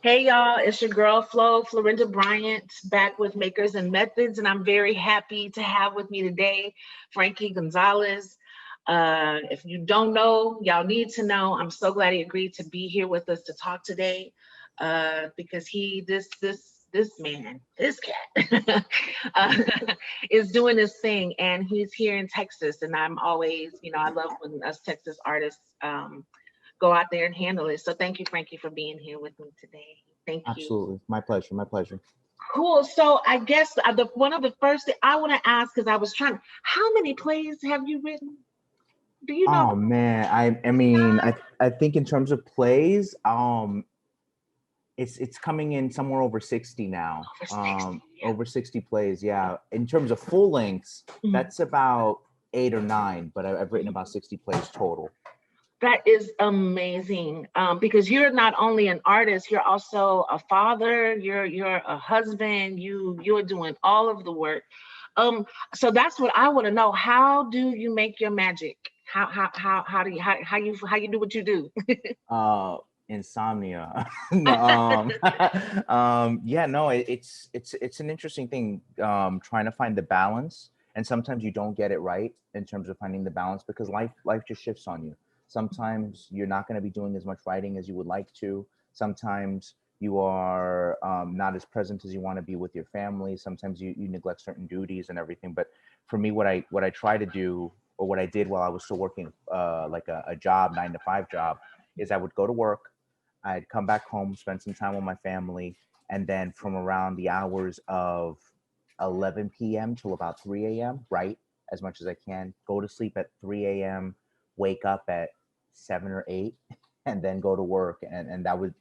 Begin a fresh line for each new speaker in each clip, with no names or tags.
Hey y'all, it's your girl Florinda Bryant, back with Makers and Methods, and I'm very happy to have with me today Franky Gonzalez. If you don't know, y'all need to know. I'm so glad he agreed to be here with us to talk today, because this cat, is doing this thing, and he's here in Texas, and I'm always, I love when us Texas artists go out there and handle it. So thank you, Franky, for being here with me today. Thank you.
Absolutely. My pleasure. My pleasure.
Cool. So I guess one of the first things I want to ask, because I was trying, how many plays have you written? Do you know?
Oh man, I mean, I think in terms of plays, it's coming in somewhere over 60 now. Over 60 plays, yeah. In terms of full lengths, that's about 8 or 9, but I've written about 60 plays total.
That is amazing, because you're not only an artist, you're also a father, you're a husband, you're doing all of the work. So that's what I want to know. How do you make your magic? How do you do what you do?
Insomnia. Yeah, no, it's an interesting thing, trying to find the balance, and sometimes you don't get it right in terms of finding the balance, because life just shifts on you. Sometimes you're not going to be doing as much writing as you would like to. Sometimes you are not as present as you want to be with your family. Sometimes you neglect certain duties and everything. But for me, what I try to do, or what I did while I was still working like a job, 9-to-5 job, is I would go to work, I'd come back home, spend some time with my family, and then from around the hours of 11 p.m. till about 3 a.m., write as much as I can, go to sleep at 3 a.m., wake up at 7 or 8, and then go to work, and that would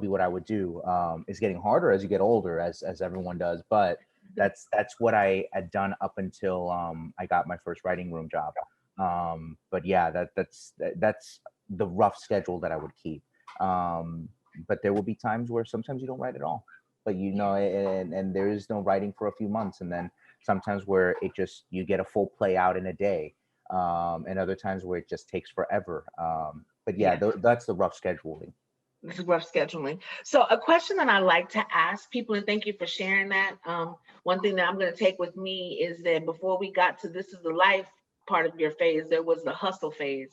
be what I would do. It's getting harder as you get older, as everyone does, but that's what I had done up until I got my first writing room job. But yeah, that's the rough schedule that I would keep. But there will be times where sometimes you don't write at all, but and there is no writing for a few months, and then sometimes where you get a full play out in a day. And other times where it just takes forever. But yeah. That's the rough scheduling.
This is rough scheduling. So a question that I like to ask people, and thank you for sharing that. One thing that I'm going to take with me is that before we got to This Is the Life part of your phase, there was the hustle phase.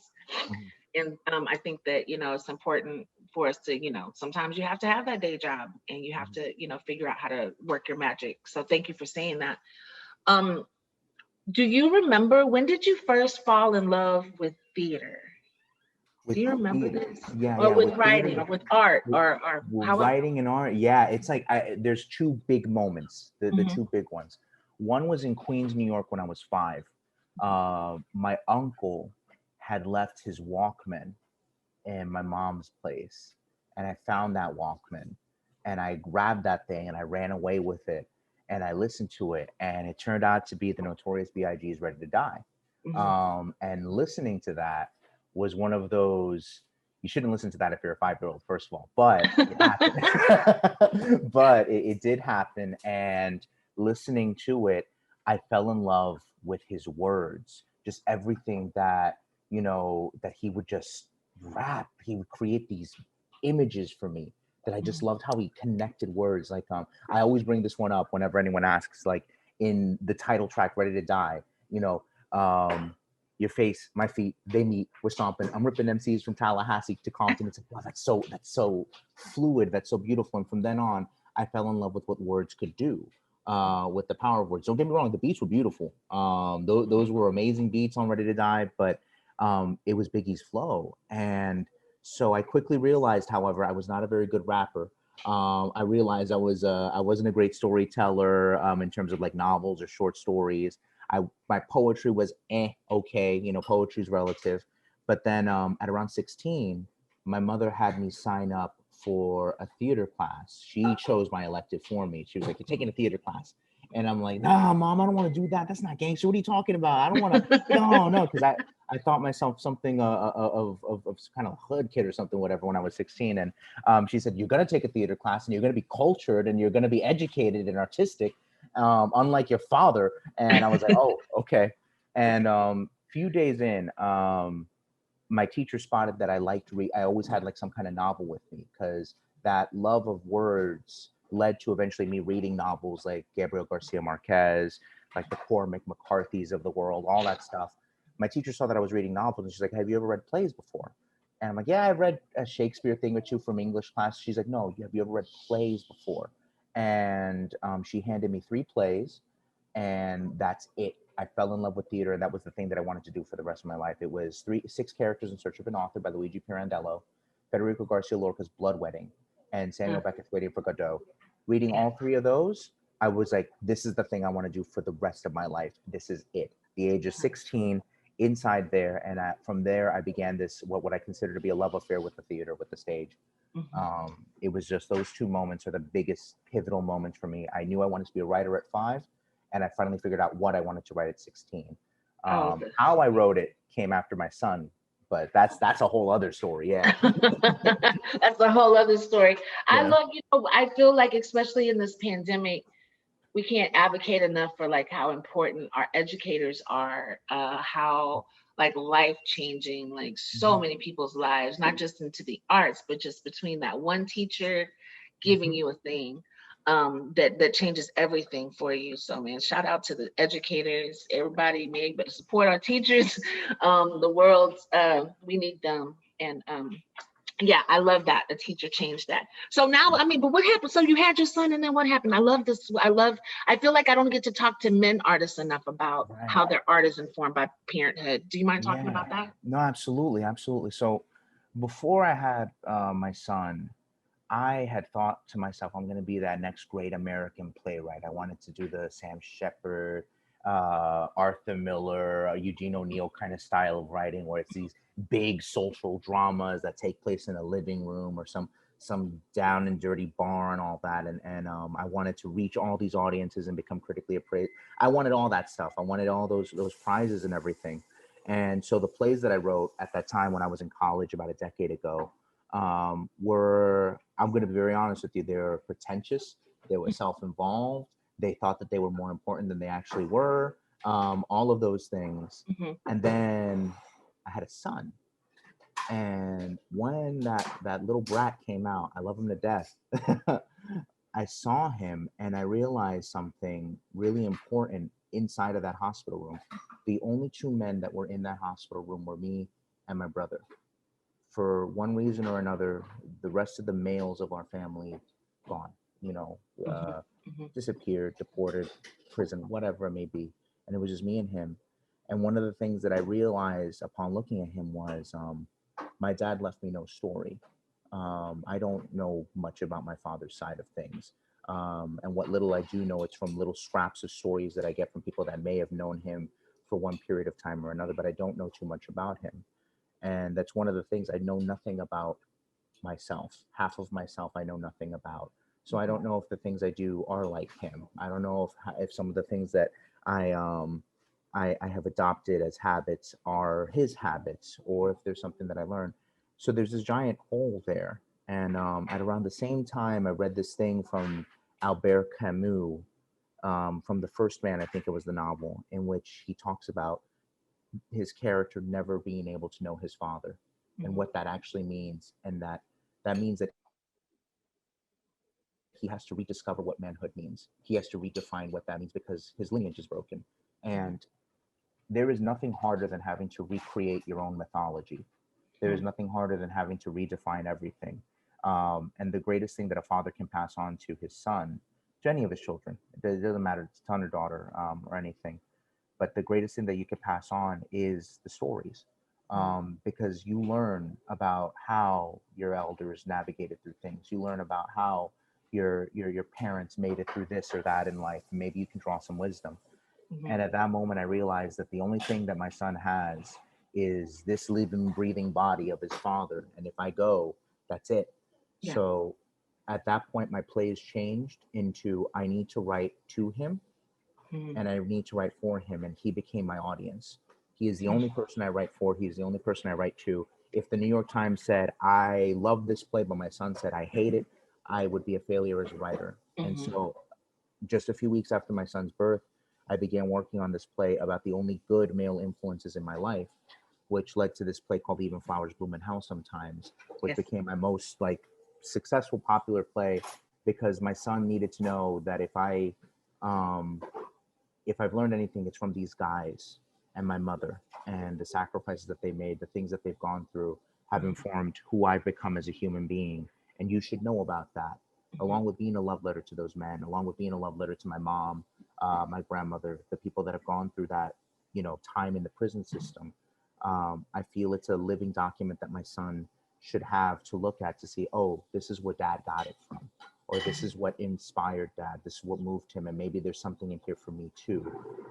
And I think that, it's important for us to, sometimes you have to have that day job, and you have to, figure out how to work your magic. So thank you for saying that. Do you remember, when did you first fall in love with theater? Do you remember this?
Yeah,
or with writing, theater, or with art, or how
writing and art? Yeah, it's like there's two big moments. The two big ones. One was in Queens, New York, when I was 5. My uncle had left his Walkman in my mom's place, and I found that Walkman, and I grabbed that thing and I ran away with it. And I listened to it, and it turned out to be the Notorious B.I.G.'s Ready to Die. And listening to that was one of those, you shouldn't listen to that if you're a 5-year-old, first of all, but it happened. But it did happen, and listening to it, I fell in love with his words, just everything that, that he would just rap. He would create these images for me, that I just loved how he connected words. Like, I always bring this one up whenever anyone asks, like in the title track, Ready to Die, your face, my feet, they meet, we're stomping. I'm ripping MCs from Tallahassee to Compton. It's like, wow, that's so fluid. That's so beautiful. And from then on, I fell in love with what words could do, with the power of words. Don't get me wrong, the beats were beautiful. Those were amazing beats on Ready to Die, but it was Biggie's flow. And so I quickly realized, however, I was not a very good rapper. I realized I wasn't a great storyteller in terms of like novels or short stories. My poetry was okay, you know, poetry's relative. But then at around 16, my mother had me sign up for a theater class. She chose my elective for me. She was like, "You're taking a theater class." And I'm like, "Nah, mom, I don't want to do that. That's not gangster. What are you talking about? I don't want to." No, because I thought myself something of kind of hood kid or something, whatever, when I was 16. And she said, "You're going to take a theater class and you're going to be cultured and you're going to be educated and artistic, unlike your father." And I was like, "Oh, okay." And few days in, my teacher spotted that I liked to read. I always had like some kind of novel with me, because that love of words led to eventually me reading novels like Gabriel Garcia Marquez, like the Cormac McCarthy's of the world, all that stuff. My teacher saw that I was reading novels and she's like, "Have you ever read plays before?" And I'm like, "Yeah, I've read a Shakespeare thing or two from English class." She's like, "No, have you ever read plays before?" And she handed me 3 plays, and that's it. I fell in love with theater, and that was the thing that I wanted to do for the rest of my life. It was 6 characters in search of an author by Luigi Pirandello, Federico Garcia Lorca's Blood Wedding, and Samuel Beckett's Waiting for Godot. Reading all 3 of those, I was like, this is the thing I want to do for the rest of my life. This is it. The age of 16, inside there, and from there, I began this, what I consider to be a love affair with the theater, with the stage. It was just those 2 moments are the biggest pivotal moments for me. I knew I wanted to be a writer at 5, and I finally figured out what I wanted to write at 16. How I wrote it came after my son, but that's a whole other story. Yeah.
That's a whole other story.
Yeah.
I love, I feel like, especially in this pandemic, we can't advocate enough for like how important our educators are, how like life changing, like so many people's lives, not just into the arts, but just between that one teacher giving you a thing that changes everything for you. So man, shout out to the educators, everybody, may better support our teachers. The world, we need them. And yeah, I love that. The teacher changed that. So now, I mean, but what happened? So you had your son, and then what happened? I love this. I feel like I don't get to talk to men artists enough about how their art is informed by parenthood. Do you mind talking about that?
No, absolutely. Absolutely. So before I had my son, I had thought to myself, I'm going to be that next great American playwright. I wanted to do the Sam Shepard, Arthur Miller, Eugene O'Neill kind of style of writing, where it's these big social dramas that take place in a living room or some down and dirty bar and all that. And I wanted to reach all these audiences and become critically appraised. I wanted all that stuff. I wanted all those prizes and everything. And so the plays that I wrote at that time when I was in college about a decade ago were, I'm going to be very honest with you, they were pretentious. They were self-involved. They thought that they were more important than they actually were. All of those things. And then I had a son. And when that little brat came out, I love him to death. I saw him and I realized something really important inside of that hospital room. The only 2 men that were in that hospital room were me and my brother. For one reason or another, the rest of the males of our family gone, disappeared, deported, prison, whatever it may be. And it was just me and him. And one of the things that I realized upon looking at him was my dad left me no story. I don't know much about my father's side of things. And what little I do know, it's from little scraps of stories that I get from people that may have known him for one period of time or another, but I don't know too much about him. And that's one of the things. I know nothing about myself. Half of myself I know nothing about. So I don't know if the things I do are like him. I don't know if some of the things that I have adopted as habits are his habits, or if there's something that I learned. So there's this giant hole there. And at around the same time, I read this thing from Albert Camus, from The First Man, I think it was the novel, in which he talks about his character never being able to know his father and what that actually means. And that means that he has to rediscover what manhood means. He has to redefine what that means because his lineage is broken. And there is nothing harder than having to recreate your own mythology. There is nothing harder than having to redefine everything. And the greatest thing that a father can pass on to his son, to any of his children, it doesn't matter, son or daughter, or anything, but the greatest thing that you can pass on is the stories, because you learn about how your elders navigated through things. You learn about how your parents made it through this or that in life. Maybe you can draw some wisdom. And at that moment, I realized that the only thing that my son has is this living, breathing body of his father. And if I go, that's it.
Yeah.
So at that point, my plays changed into I need to write to him
Mhm.
and I need to write for him. And he became my audience. He is the only person I write for. He's the only person I write to. If the New York Times said, I love this play, but my son said, I hate it, I would be a failure as a writer. And
Mhm.
so just a few weeks after my son's birth, I began working on this play about the only good male influences in my life, which led to this play called Even Flowers Bloom in Hell Sometimes, which
Yes.
became my most like successful popular play because my son needed to know that um, if I've learned anything, it's from these guys and my mother and the sacrifices that they made, the things that they've gone through have
Mhm.
informed who I've become as a human being. And you should know about that,
Mhm.
along with being a love letter to those men, along with being a love letter to my mom, my grandmother, the people that have gone through that, time in the prison system. I feel it's a living document that my son should have to look at to see, oh, this is where dad got it from, or this is what inspired dad, this is what moved him, and maybe there's something in here for me too,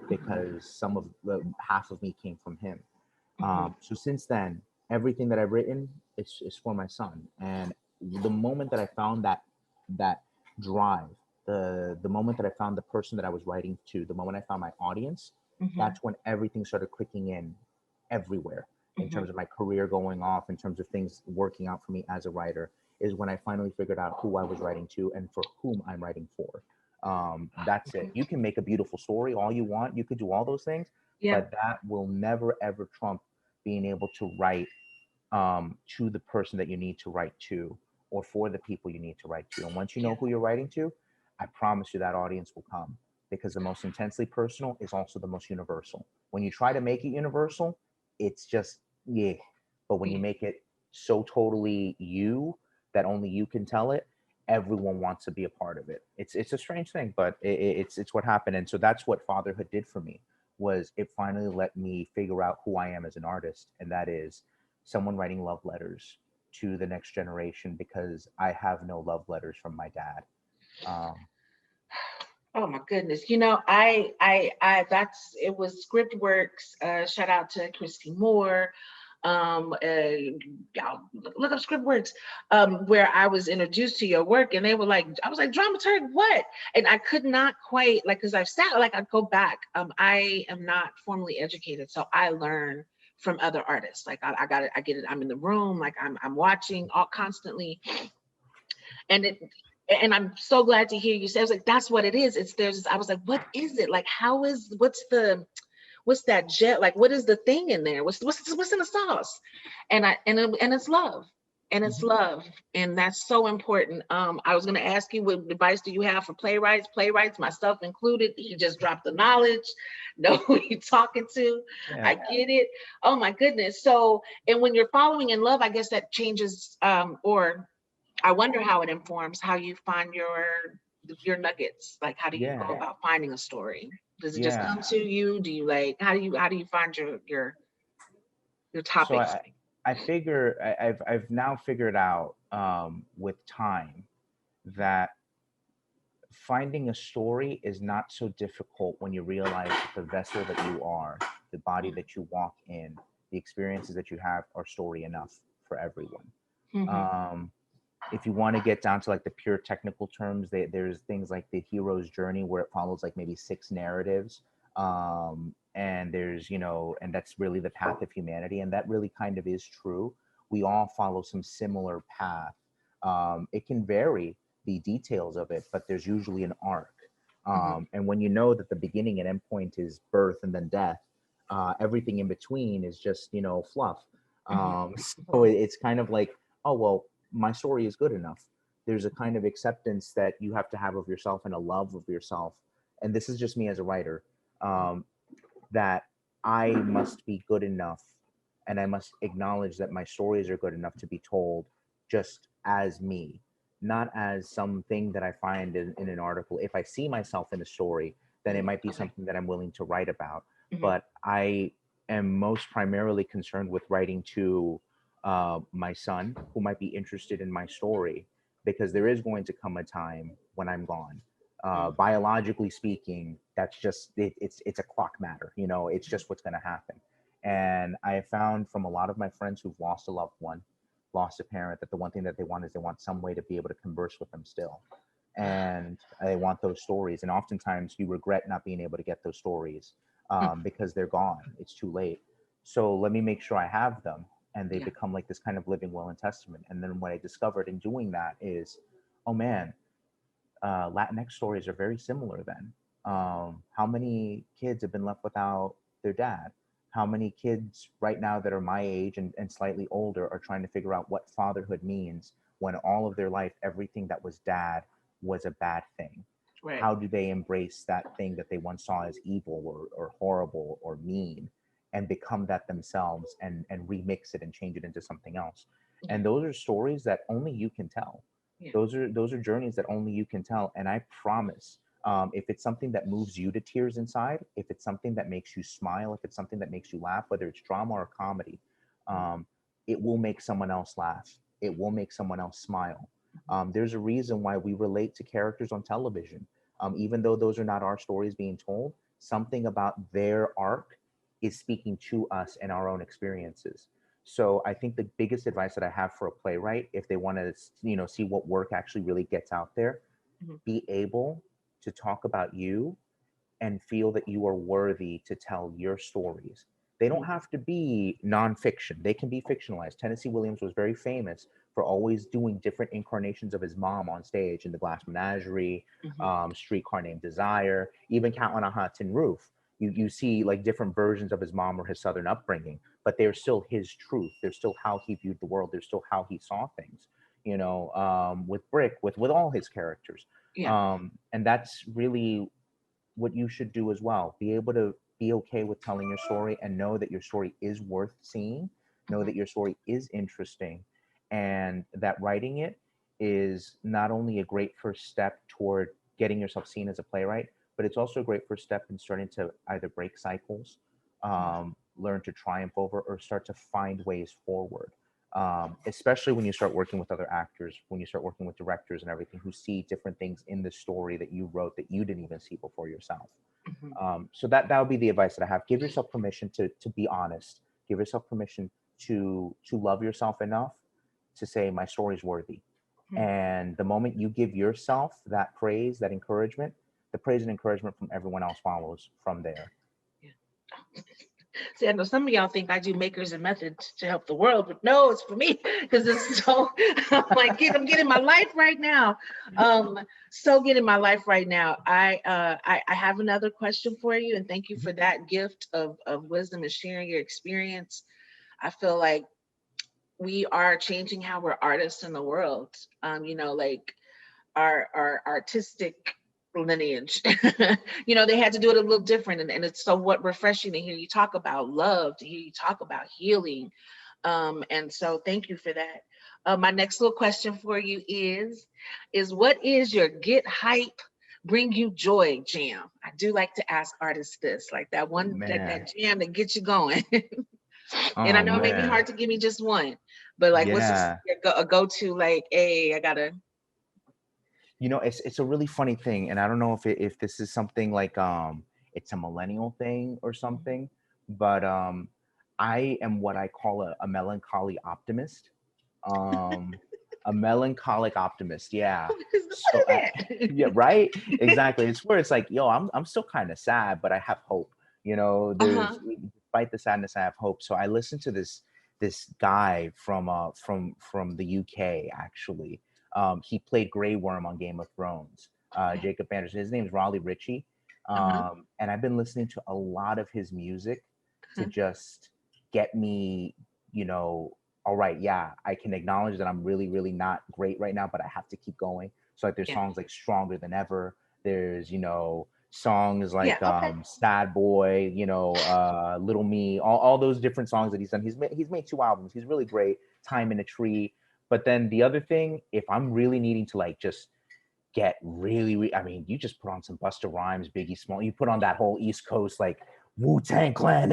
because some of the half of me came from him.
Mhm.
So since then, everything that I've written is for my son. And the moment that I found that drive, the moment that I found the person that I was writing to, the moment I found my audience,
Mhm.
that's when everything started clicking in everywhere in
Mhm.
terms of my career going off, in terms of things working out for me as a writer, is when I finally figured out who I was writing to and for whom I'm writing for. That's it. You can make a beautiful story all you want. You could do all those things,
Yeah.
but that will never ever trump being able to write to the person that you need to write to, or for the people you need to write to. And once you know
Yeah.
who you're writing to, I promise you that audience will come, because the most intensely personal is also the most universal. When you try to make it universal, it's just, yeah. But when you
Yeah.
make it so totally you that only you can tell it, everyone wants to be a part of it. It's a strange thing, but it's what happened. And so that's what fatherhood did for me, was it finally let me figure out who I am as an artist, and that is someone writing love letters to the next generation, because I have no love letters from my dad. Um,
Oh my goodness. That's it was Scriptworks. Shout out to Christy Moore. Y'all look up Scriptworks, where I was introduced to your work, and they were like, I was like, dramaturg, what? And I could not quite like, because I've sat like I go back. I am not formally educated, so I learn from other artists. Like I got it, I get it. I'm in the room, like I'm watching all constantly, and it and I'm so glad to hear you say. I was like, that's what it is. It's there's I was like, what is it? Like, what's that jet? Like, what is the thing in there? What's in the sauce? And it's love. And it's
mhm.
love. And that's so important. I was gonna ask you, what advice do you have for playwrights, myself included? He just dropped the knowledge. Know who you're talking to.
Yeah.
I get it. Oh my goodness. So, and when you're following in love, I guess that changes, or I wonder how it informs how you find your nuggets. Like, how do you go
Yeah.
about finding a story? Does it just
Yeah.
come to you? Do you like how do you find your
So
topics?
I figure I've now figured out with time that finding a story is not so difficult when you realize that the vessel that you are, the body that you walk in, the experiences that you have are story enough for everyone.
Mm-hmm.
Um, if you want to get down to like the pure technical terms, there's things like the hero's journey where it follows like maybe six narratives. And there's, and that's really the path of humanity. And that really kind of is true. We all follow some similar path. It can vary the details of it, but there's usually an arc.
Mm-hmm.
And when you know that the beginning and end point is birth and then death, everything in between is just, fluff.
Mm-hmm.
So it's kind of like, oh, well, my story is good enough. There's a kind of acceptance that you have to have of yourself and a love of yourself. And this is just me as a writer, um, that I must be good enough, and I must acknowledge that my stories are good enough to be told just as me, not as something that I find in an article. If I see myself in a story, then it might be
Okay.
something that I'm willing to write about.
Mm-hmm.
But I am most primarily concerned with writing to my son, who might be interested in my story, because there is going to come a time when I'm gone. Biologically speaking, that's just it's a clock matter. It's just what's going to happen. And I have found from a lot of my friends who've lost a loved one, lost a parent, that the one thing that they want is they want some way to be able to converse with them still, and they want those stories. And oftentimes you regret not being able to get those stories because they're gone. It's too late. So let me make sure I have them, and they become like this kind of living will and testament. And then what I discovered in doing that is, oh man, Latinx stories are very similar then. How many kids have been left without their dad? How many kids right now that are my age and slightly older are trying to figure out what fatherhood means when all of their life, everything that was dad was a bad thing? Right. How do they embrace that thing that they once saw as evil or horrible or mean, and become that themselves and remix it and change it into something else? And those are stories that only you can tell. Those are journeys that only you can tell. And I promise, if it's something that moves you to tears inside, if it's something that makes you smile, if it's something that makes you laugh, whether it's drama or comedy, it will make someone else laugh. It will make someone else smile. There's a reason why we relate to characters on television. Even though those are not our stories being told, something about their arc is speaking to us and our own experiences. So I think the biggest advice that I have for a playwright, if they want to, see what work actually really gets out there, be able to talk about you and feel that you are worthy to tell your stories. They don't have to be nonfiction. They can be fictionalized. Tennessee Williams was very famous for always doing different incarnations of his mom on stage in The Glass Menagerie, Streetcar Named Desire, even Cat on a Hot Tin Roof. You see like different versions of his mom or his Southern upbringing, but they're still his truth. They're still how he viewed the world. They're still how he saw things, with Brick, with all his characters. And that's really what you should do as well. Be able to be okay with telling your story and know that your story is worth seeing, know that your story is interesting, and that writing it is not only a great first step toward getting yourself seen as a playwright, but it's also a great first step in starting to either break cycles, learn to triumph over, or start to find ways forward. Especially when you start working with other actors, when you start working with directors and everything, who see different things in the story that you wrote that you didn't even see before yourself. So that would be the advice that I have. Give yourself permission to be honest. Give yourself permission to love yourself enough to say my story's worthy. And the moment you give yourself that praise, that encouragement, the praise and encouragement from everyone else follows from there.
See, I know some of y'all think I do makers and methods to help the world, but no, it's for me, because it's so I'm like, I'm getting my life right now. So getting my life right now. I have another question for you, and thank you for that gift of wisdom and sharing your experience. I feel like we are changing how we're artists in the world. Like our artistic lineage. They had to do it a little different, and it's somewhat refreshing to hear you talk about love, to hear you talk about healing. And so thank you for that. My next little question for you is what is your get hype, bring you joy jam? I do like to ask artists this, like that one, that jam that gets you going. And I know it may be hard to give me just one, but like, what's a go-to, like, hey, I gotta.
It's a really funny thing, and I don't know if this is something like it's a millennial thing or something, but I am what I call a melancholy optimist. A melancholic optimist, yeah. So yeah, right, exactly. It's where it's like, yo, I'm still kind of sad, but I have hope. Despite the sadness, I have hope. So I listened to this guy from the UK, actually. He played Grey Worm on Game of Thrones. Jacob Anderson. His name is Raleigh Ritchie. And I've been listening to a lot of his music to just get me, all right, yeah, I can acknowledge that I'm really, really not great right now, but I have to keep going. So like there's songs like Stronger Than Ever. There's, songs like Sad Boy, Little Me, all those different songs that he's done. He's made 2 albums. He's really great. Time in a Tree. But then the other thing, if I'm really needing to like just get really, I mean, you just put on some Busta Rhymes, Biggie Small, you put on that whole East Coast, like Wu-Tang Clan,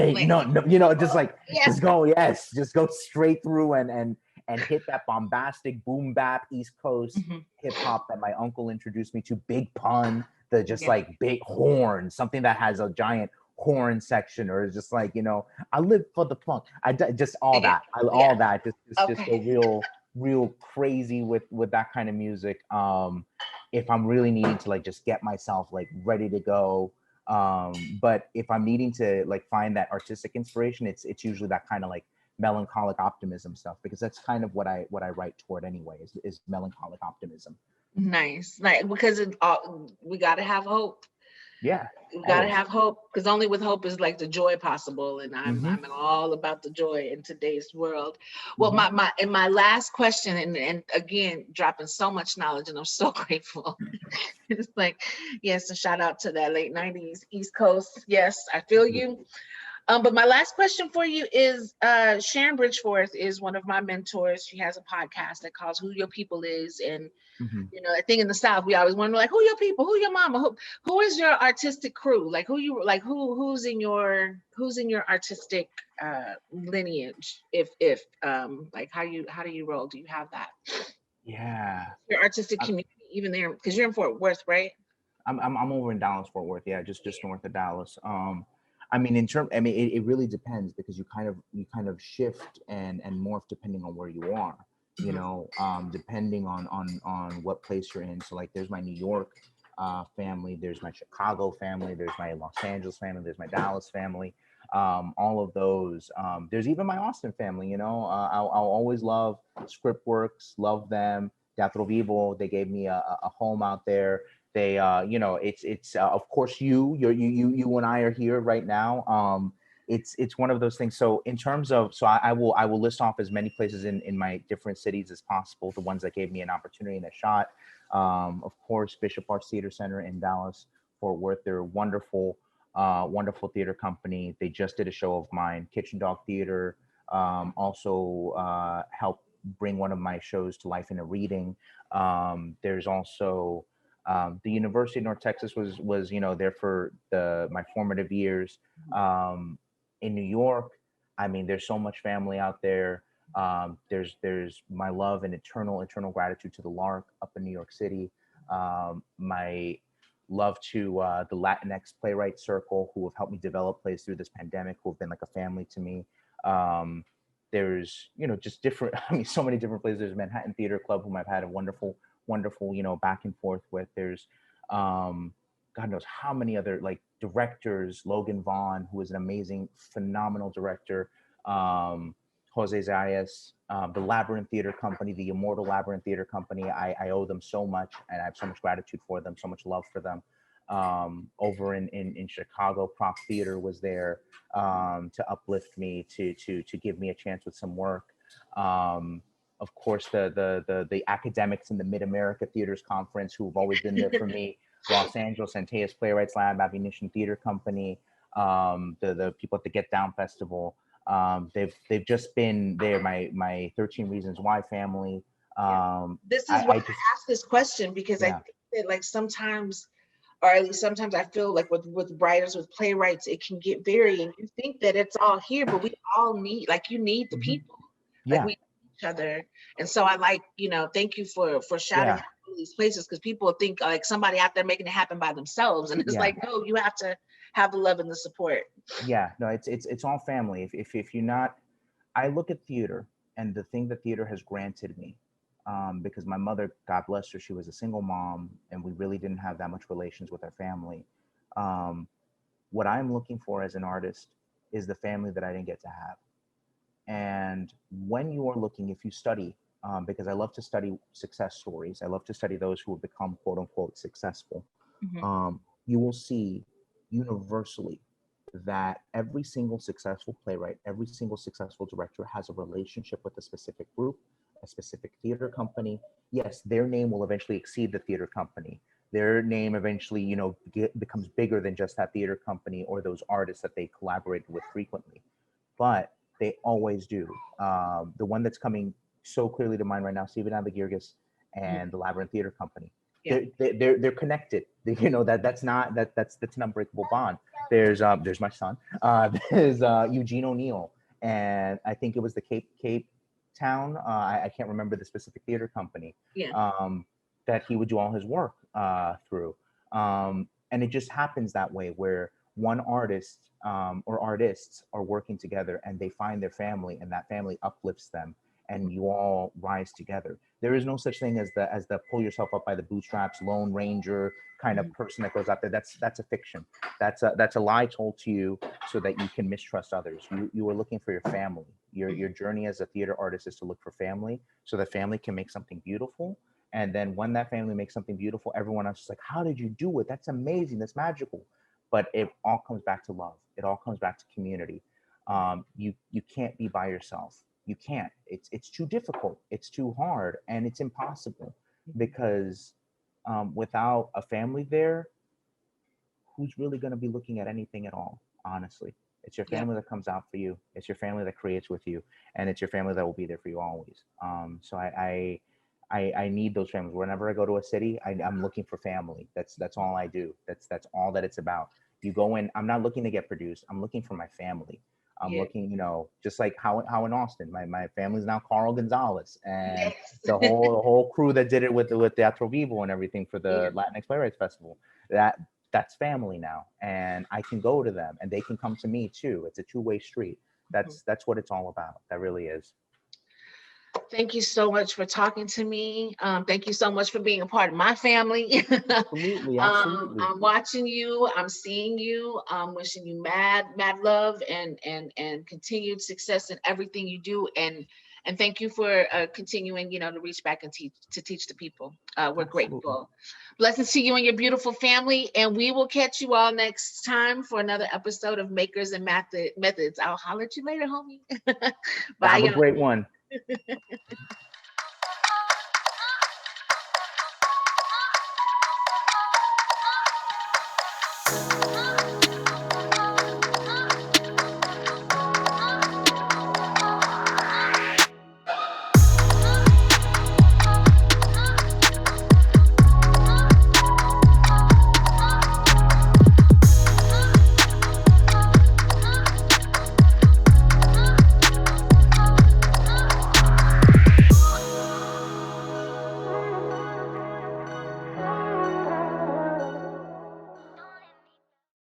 just like, just go straight through and and hit that bombastic boom bap East Coast hip hop that my uncle introduced me to. Big pun, the just like big horn, something that has a giant horn section, or just like, you know, I live for the funk. Just all that, all that, just go real crazy with that kind of music. If I'm really needing to like just get myself like ready to go. But if I'm needing to like find that artistic inspiration, it's usually that kind of like melancholic optimism stuff, because that's kind of what I write toward anyway, is melancholic optimism.
Nice, like, because we got to have hope.
Yeah,
we got to have hope, because only with hope is like the joy possible, and I'm all about the joy in today's world. Well, my last question, and again, dropping so much knowledge, and I'm so grateful. It's like, yes, a shout out to that late 90s East Coast. Yes, I feel you. But my last question for you is, Sharon Bridgeforth is one of my mentors. She has a podcast that calls Who Your People Is. And, you know, I think in the South, we always wonder, like, who your people, who your mama, who is your artistic crew? Like, who's in your artistic lineage? If like, how do you roll? Do you have that?
Yeah.
Your artistic community, even there, because you're in Fort Worth, right?
I'm over in Dallas, Fort Worth. Yeah, just north of Dallas. I mean, it really depends, because you kind of shift and morph depending on where you are, you know, depending on what place you're in. So like, there's my New York family, there's my Chicago family, there's my Los Angeles family, there's my Dallas family, all of those. There's even my Austin family, you know. I'll always love Scriptworks, love them. Teatro Vivo, they gave me a home out there. They, you know, it's of course you and I are here right now. It's one of those things. So in terms of, so I will list off as many places in my different cities as possible, the ones that gave me an opportunity and a shot. Of course, Bishop Arts Theater Center in Dallas, Fort Worth. They're a wonderful theater company. They just did a show of mine. Kitchen Dog Theater also helped bring one of my shows to life in a reading. There's also the University of North Texas was you know, there for my formative years. In New York, I mean, there's so much family out there. There's my love and eternal gratitude to the Lark up in New York City. My love to the Latinx Playwright Circle, who have helped me develop plays through this pandemic, who have been like a family to me. There's, you know, just different, I mean, so many different places. There's Manhattan Theater Club, whom I've had a wonderful, you know, back and forth with. There's God knows how many other like directors, Logan Vaughn, who is an amazing, phenomenal director, Jose Zayas, the LAByrinth Theater Company, the immortal LAByrinth Theater Company. I owe them so much, and I have so much gratitude for them, so much love for them. Over in Chicago, Prop Theater was there to uplift me, to give me a chance with some work. Of course, the academics in the Mid-America Theaters Conference, who have always been there for me. Los Angeles, Antaeus Playwrights Lab, Ammunition Theater Company, the people at the Get Down Festival. They've just been there. My 13 Reasons Why family.
This is why I asked this question, because I think that like sometimes, or at least sometimes, I feel like with writers, with playwrights, it can get varying. You think that it's all here, but we all need, like, you need the people. Like, we need each other. And so I like, you know, thank you for shouting out these places, because people think like somebody out there making it happen by themselves, and it's like, no, you have to have the love and the support.
Yeah, no, it's all family. If you're not, I look at theater and the thing that theater has granted me, because my mother, God bless her, she was a single mom, and we really didn't have that much relations with our family. What I'm looking for as an artist is the family that I didn't get to have. And when you are looking, if you study, because I love to study success stories, I love to study those who have become quote unquote successful, you will see universally that every single successful playwright, every single successful director has a relationship with a specific group, a specific theater company. Yes, their name will eventually exceed the theater company. Their name eventually, you know, becomes bigger than just that theater company or those artists that they collaborated with frequently. But they always do. The one that's coming so clearly to mind right now, Stephen Abigirgis and the LAByrinth Theater Company. They're connected. You know, that's an unbreakable bond. There's my son. There's Eugene O'Neill, and I think it was the Cape town. I can't remember the specific theater company
Yeah.
that he would do all his work through. And it just happens that way where one artist or artists are working together and they find their family and that family uplifts them and you all rise together. There is no such thing as the pull yourself up by the bootstraps, Lone Ranger kind of person that goes out there. That's a fiction. That's a lie told to you so that you can mistrust others. You are looking for your family. Your journey as a theater artist is to look for family so the family can make something beautiful. And then when that family makes something beautiful, everyone else is like, how did you do it? That's amazing. That's magical. But it all comes back to love. It all comes back to community. You can't be by yourself. You can't. It's too difficult. It's too hard, and it's impossible because without a family there, who's really going to be looking at anything at all? Honestly, it's your family that comes out for you. It's your family that creates with you, and it's your family that will be there for you always. So I need those families. Whenever I go to a city, I'm looking for family. That's all I do. That's all that it's about. You go in, I'm not looking to get produced. I'm looking for my family. I'm looking, just like how in Austin, my family's now Carl Gonzalez and the whole crew that did it with Teatro Vivo and everything for the Latinx Playwrights Festival. That's family now, and I can go to them and they can come to me too. It's a two-way street. That's what it's all about. That really is.
Thank you so much for talking to me. Thank you so much for being a part of my family.
Absolutely.
I'm watching you. I'm seeing you. I'm wishing you mad love and continued success in everything you do. And thank you for continuing, to reach back and teach the people. We're grateful. Blessings to you and your beautiful family. And we will catch you all next time for another episode of Makers and Methods. I'll holler at you later, homie. Bye.
Have a great one.